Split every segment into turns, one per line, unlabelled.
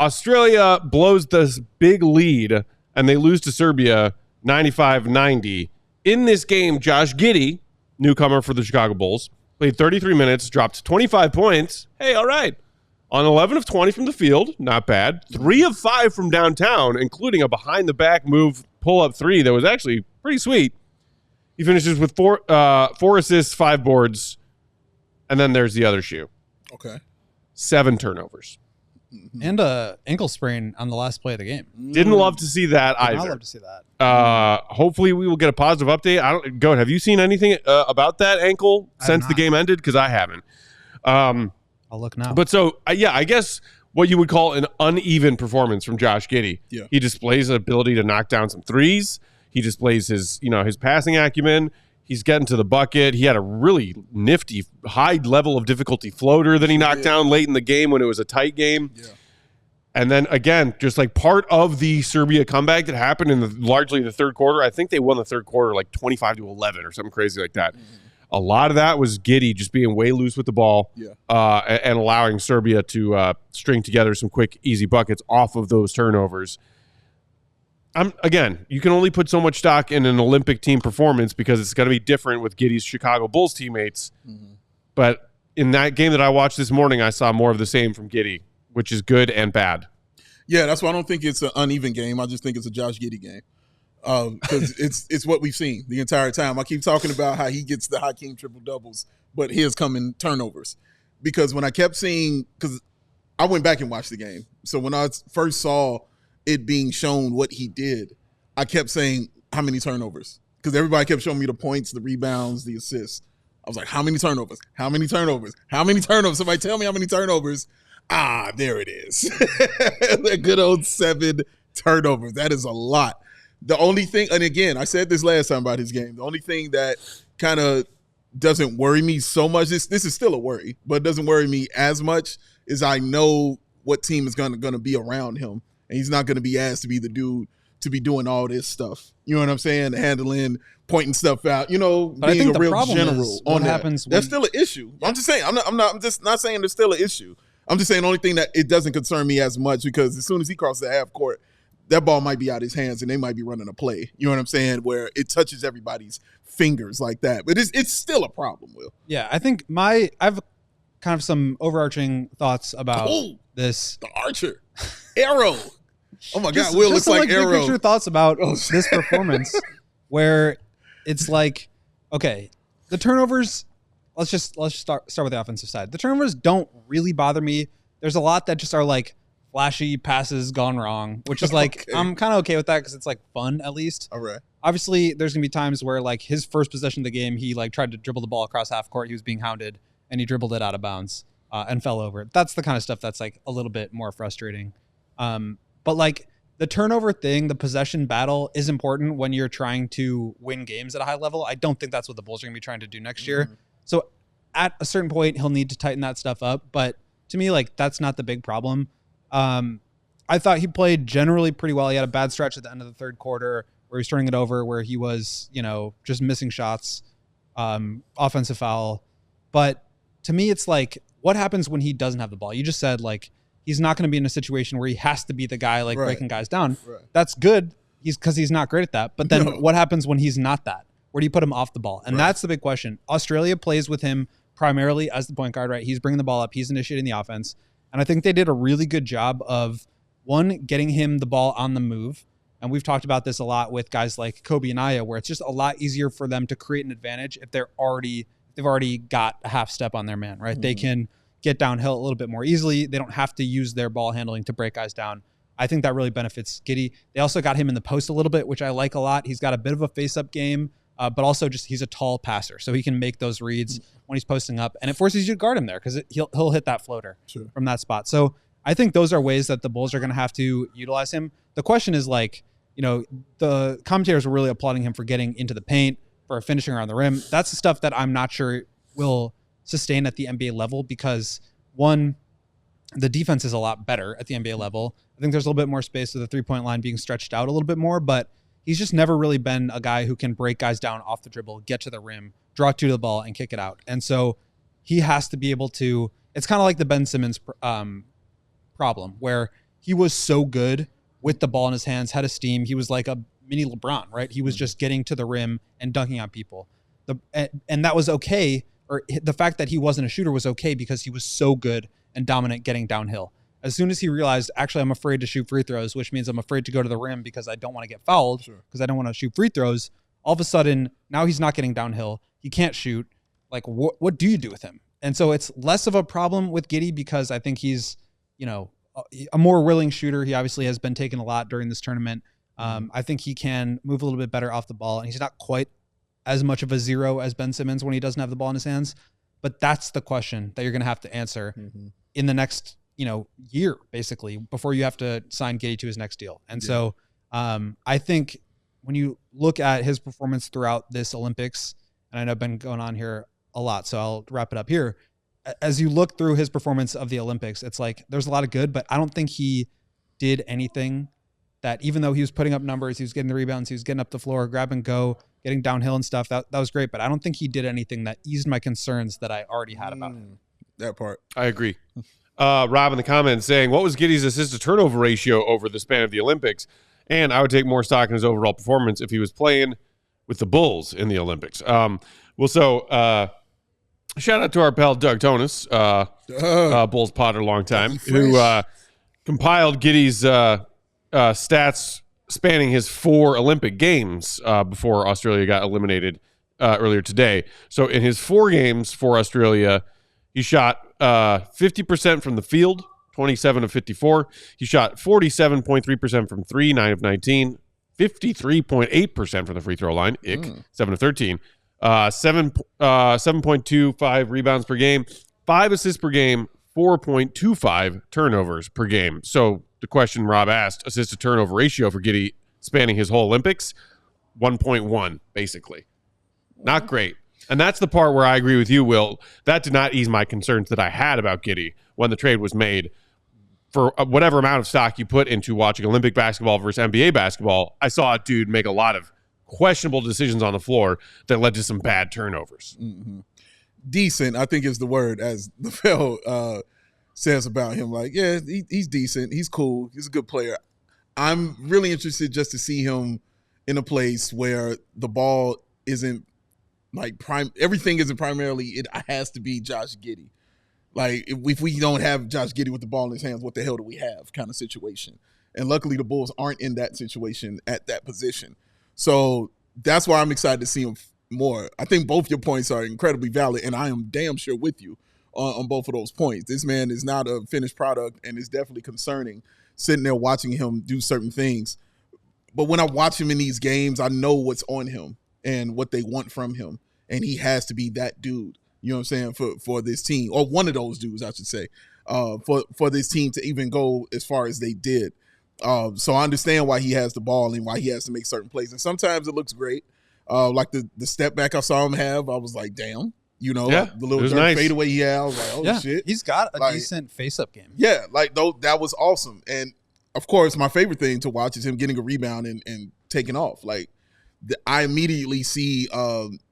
Australia blows this big lead, and they lose to Serbia 95-90. In this game, Josh Giddey, newcomer for the Chicago Bulls, played 33 minutes, dropped 25 points. Hey, all right. On 11 of 20 from the field, not bad. 3 of 5 from downtown, including a behind-the-back move pull-up three that was actually pretty sweet. He finishes with 4 assists, 5 boards, and then there's the other shoe.
Okay.
7 turnovers.
And a ankle sprain on the last play of the game.
Didn't love to see that either.
I'd love to see that.
Hopefully we will get a positive update. Go ahead. Have you seen anything about that ankle since the game ended? Because I haven't.
I'll look now.
But so, I guess what you would call an uneven performance from Josh Giddey.
Yeah.
He displays an ability to knock down some threes. He displays his passing acumen. He's getting to the bucket. He had a really nifty, high level of difficulty floater that he knocked down late in the game when it was a tight game.
Yeah.
And then, again, just like part of the Serbia comeback that happened in largely the third quarter, I think they won the third quarter like 25-11 or something crazy like that. Mm-hmm. A lot of that was Giddey just being way loose with the ball and allowing Serbia to string together some quick, easy buckets off of those turnovers. Again, you can only put so much stock in an Olympic team performance because it's going to be different with Giddey's Chicago Bulls teammates. Mm-hmm. But in that game that I watched this morning, I saw more of the same from Giddey, which is good and bad.
Yeah, that's why I don't think it's an uneven game. I just think it's a Josh Giddey game because it's what we've seen the entire time. I keep talking about how he gets the Hakeem triple-doubles, but his come in turnovers. Because when I kept seeing – because I went back and watched the game. So when I first saw – it being shown what he did, I kept saying, how many turnovers? Because everybody kept showing me the points, the rebounds, the assists. I was like, how many turnovers? How many turnovers? How many turnovers? Somebody tell me how many turnovers. There it is. The good old 7 turnovers. That is a lot. The only thing, and again, I said this last time about his game, the only thing that kind of doesn't worry me so much, this is still a worry, but it doesn't worry me as much, is I know what team is going to be around him. And he's not going to be asked to be the dude to be doing all this stuff. You know what I'm saying? Handling, pointing stuff out,
but
being
I think
a real
problem
general.
What happens
that's still an issue. I'm just saying, I'm just not saying there's still an issue. I'm just saying the only thing that it doesn't concern me as much because as soon as he crosses the half court, that ball might be out of his hands and they might be running a play. You know what I'm saying? Where it touches everybody's fingers like that. But it's still a problem, Will.
Yeah, I think I've kind of some overarching thoughts about this.
The Archer. Arrow. Oh my God, Will looks like Arrow.
Big picture thoughts about this performance where it's like, okay, the turnovers, let's just start with the offensive side. The turnovers don't really bother me. There's a lot that just are like flashy passes gone wrong, which is like, okay. I'm kind of okay with that because it's like fun at least.
All right.
Obviously, there's going to be times where like his first possession of the game, he like tried to dribble the ball across half court. He was being hounded and he dribbled it out of bounds and fell over. That's the kind of stuff that's like a little bit more frustrating. But like the turnover thing, the possession battle is important when you're trying to win games at a high level. I don't think that's what the Bulls are going to be trying to do next year. So at a certain point, he'll need to tighten that stuff up. But to me, like that's not the big problem. I thought he played generally pretty well. He had a bad stretch at the end of the third quarter where he was turning it over, where he was, just missing shots, offensive foul. But to me, it's like, what happens when he doesn't have the ball? You just said like, he's not going to be in a situation where he has to be the guy like breaking guys down. Right. That's good. Because he's not great at that. But then what happens when he's not that? Where do you put him off the ball? And that's the big question. Australia plays with him primarily as the point guard, right? He's bringing the ball up. He's initiating the offense. And I think they did a really good job of, one, getting him the ball on the move. And we've talked about this a lot with guys like Kobe and Aya, where it's just a lot easier for them to create an advantage if they've already got a half step on their man, right? Mm-hmm. They can get downhill a little bit more easily. They don't have to use their ball handling to break guys down. I think that really benefits Giddey. They also got him in the post a little bit, which I like a lot. He's got a bit of a face-up game, but also just he's a tall passer, so he can make those reads when he's posting up, and it forces you to guard him there because he'll hit that floater from that spot. So I think those are ways that the Bulls are going to have to utilize him. The question is like, the commentators were really applauding him for getting into the paint, for finishing around the rim. That's the stuff that I'm not sure will sustain at the NBA level because, one, the defense is a lot better at the NBA level. I think there's a little bit more space with the three-point line being stretched out a little bit more, but he's just never really been a guy who can break guys down off the dribble, get to the rim, draw two to the ball, and kick it out. And so he has to be able to – it's kind of like the Ben Simmons problem where he was so good with the ball in his hands, had a steam. He was like a mini LeBron, right? He was just getting to the rim and dunking on people. And that was okay. Or the fact that he wasn't a shooter was okay because he was so good and dominant getting downhill. As soon as he realized, actually, I'm afraid to shoot free throws, which means I'm afraid to go to the rim because I don't want to get fouled, because I don't want to shoot free throws. All of a sudden, now he's not getting downhill. He can't shoot. Like, what do you do with him? And so it's less of a problem with Giddey because I think he's, a more willing shooter. He obviously has been taken a lot during this tournament. I think he can move a little bit better off the ball, and he's not quite as much of a zero as Ben Simmons when he doesn't have the ball in his hands. But that's the question that you're going to have to answer in the next, year, basically, before you have to sign Giddey to his next deal. And so I think when you look at his performance throughout this Olympics, and I know I've been going on here a lot, so I'll wrap it up here. As you look through his performance of the Olympics, it's like there's a lot of good, but I don't think he did anything that, even though he was putting up numbers, he was getting the rebounds, he was getting up the floor, grab and go, getting downhill and stuff. That was great, but I don't think he did anything that eased my concerns that I already had about him.
That part.
I agree. Rob in the comments saying, what was Giddey's assist-to-turnover ratio over the span of the Olympics? And I would take more stock in his overall performance if he was playing with the Bulls in the Olympics. Shout out to our pal Doug Tonis, Bulls Potter, long time, who compiled Giddey's stats spanning his 4 Olympic games before Australia got eliminated earlier today. So in his 4 games for Australia, he shot 50% from the field, 27 of 54. He shot 47.3% from 3, 9 of 19, 53.8% from the free throw line, 7 of 13. 7.25 rebounds per game, 5 assists per game, 4.25 turnovers per game. So the question Rob asked, assist to turnover ratio for Giddey spanning his whole Olympics, 1.1, basically. Not great. And that's the part where I agree with you, Will. That did not ease my concerns that I had about Giddey when the trade was made. For whatever amount of stock you put into watching Olympic basketball versus NBA basketball, I saw a dude make a lot of questionable decisions on the floor that led to some bad turnovers.
Decent, I think, is the word, as the Phil says about him. Like, yeah, he's decent. He's cool. He's a good player. I'm really interested just to see him in a place where the ball isn't like everything isn't primarily, it has to be Josh Giddey. Like, if we don't have Josh Giddey with the ball in his hands, what the hell do we have kind of situation? And luckily the Bulls aren't in that situation at that position. So that's why I'm excited to see him more. I think both your points are incredibly valid, and I am damn sure with you on both of those points. This man is not a finished product, and it's definitely concerning sitting there watching him do certain things. But when I watch him in these games, I know what's on him and what they want from him, and he has to be that dude. You know what I'm saying, for this team, or one of those dudes, I should say, for this team to even go as far as they did. So I understand why he has the ball and why he has to make certain plays. And sometimes it looks great. Like the step back I saw him have, I was like, damn. The little nice fadeaway he had, I was like, oh, shit.
He's got a decent face-up game.
Yeah, that was awesome. And, of course, my favorite thing to watch is him getting a rebound and taking off. Like, I immediately see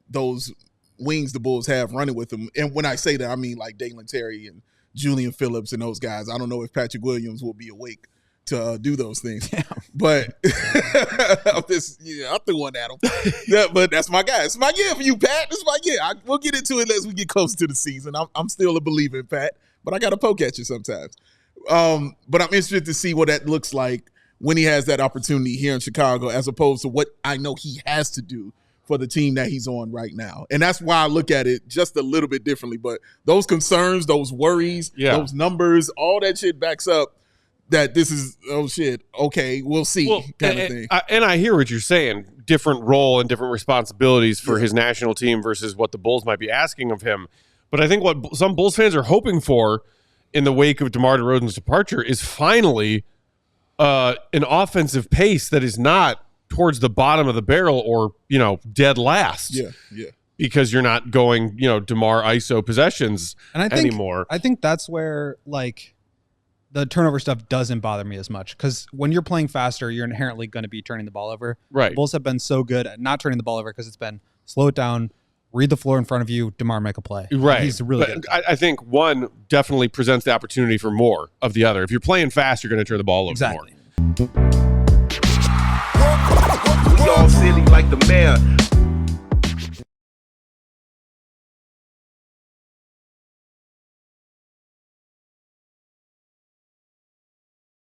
those wings the Bulls have running with them. And when I say that, I mean like Dalen Terry and Julian Phillips and those guys. I don't know if Patrick Williams will be awake to do those things. Damn. But I threw one at him. But that's my guy. It's my year for you, Pat. It's my year. We'll get into it as we get closer to the season. I'm still a believer in Pat, but I got to poke at you sometimes. But I'm interested to see what that looks like when he has that opportunity here in Chicago, as opposed to what I know he has to do for the team that he's on right now. And that's why I look at it just a little bit differently. But those concerns, those worries, those numbers, all that shit backs up that this is, oh shit, okay, we'll see kind of thing.
And I hear what you're saying, different role and different responsibilities for his national team versus what the Bulls might be asking of him. But I think what some Bulls fans are hoping for in the wake of DeMar DeRozan's departure is finally an offensive pace that is not towards the bottom of the barrel or, dead last.
Yeah.
Because you're not going, DeMar ISO possessions anymore.
I think that's where, the turnover stuff doesn't bother me as much, because when you're playing faster, you're inherently going to be turning the ball over.
Right.
The Bulls have been so good at not turning the ball over because it's been slow it down, read the floor in front of you, DeMar make a play.
Right.
He's really
But
good.
I think one definitely presents the opportunity for more of the other. If you're playing fast, you're going to turn the ball over
Exactly.
more.
We all silly like the mayor.